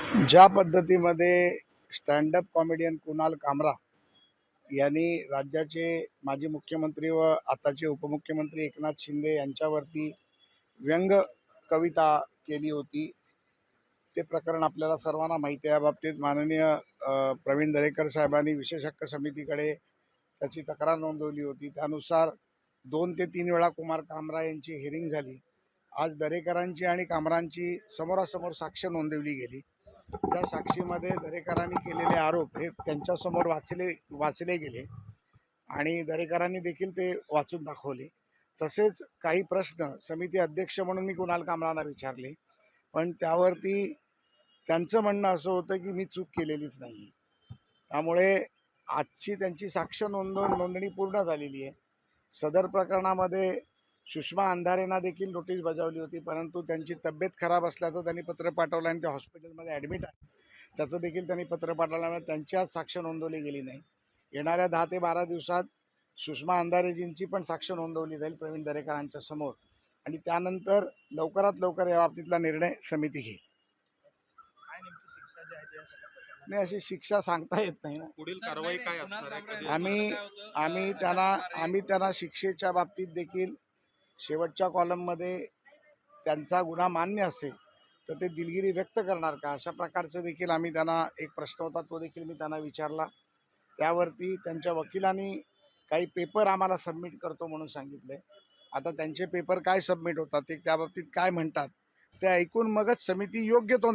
ज्या पद्धतीमध्ये stand up comedian Kunal कामरा यांनी राज्याचे माजी मुख्यमंत्री व आताचे उपमुख्यमंत्री एकनाथ शिंदे यांच्यावरती व्यंग कविता केली होती, ते प्रकरण आपल्याला सर्वांना माहिती आहे. याबाबतीत माननीय प्रवीण दरेकर साहेबांनी विशेष हक्क समितीकडे त्याची तक्रार नोंदवली होती. त्यानुसार 2 ते 3 वेळा कुमार कामरा यांची हिअरिंग झाली. आज दरेकरांची आणि कामरांची समोरासमोर साक्ष नोंदवली गेली. त्या साक्षीमध्ये दरेकरांनी केलेले आरोप हे त्यांच्यासमोर वाचले गेले आणि दरेकरांनी देखील ते वाचून दाखवले. तसेच काही प्रश्न समिती अध्यक्ष म्हणून मी कुणाल कामरांना विचारले, पण त्यावरती त्यांचं म्हणणं असं होतं की मी चूक केलेलीच नाही. त्यामुळे आजची त्यांची साक्ष नोंदणी पूर्ण झालेली आहे. सदर प्रकरणामध्ये सुषमा अंधारेंना देखील नोटीस बजावली होती, परंतु त्यांची तब्येत खराब असल्याचं त्यांनी पत्र पाठवलं आणि ते हॉस्पिटलमध्ये ॲडमिट आहे, त्याचं देखील त्यांनी पत्र पाठवल्यामुळे त्यांची आज साक्ष नोंदवली गेली नाही. येणाऱ्या 10 ते 12 दिवसात सुषमा अंधारेजींची पण साक्ष नोंदवली जाईल प्रवीण दरेकरांच्या समोर आणि त्यानंतर लवकरात लवकर या बाबतीतला निर्णय समिती घेईल. नाही, अशी शिक्षा सांगता येत नाही ना. पुढील कारवाई काय असणार आहे? कधी आम्ही त्यांना शिक्षेच्या बाबतीत देखील शेवटच्या कॉलममध्ये त्यांचा गुन्हा मान्य असेल तर ते दिलगिरी व्यक्त करणार का, अशा प्रकारचं देखील आम्ही त्यांना एक प्रश्न होता तो देखील मी त्यांना विचारला. त्यावरती त्यांच्या वकिलांनी काही पेपर आम्हाला सबमिट करतो म्हणून सांगितले. आता त्यांचे पेपर काय सबमिट होतात ते त्याबाबतीत काय म्हणतात ते ऐकून मगच समिती योग्य तो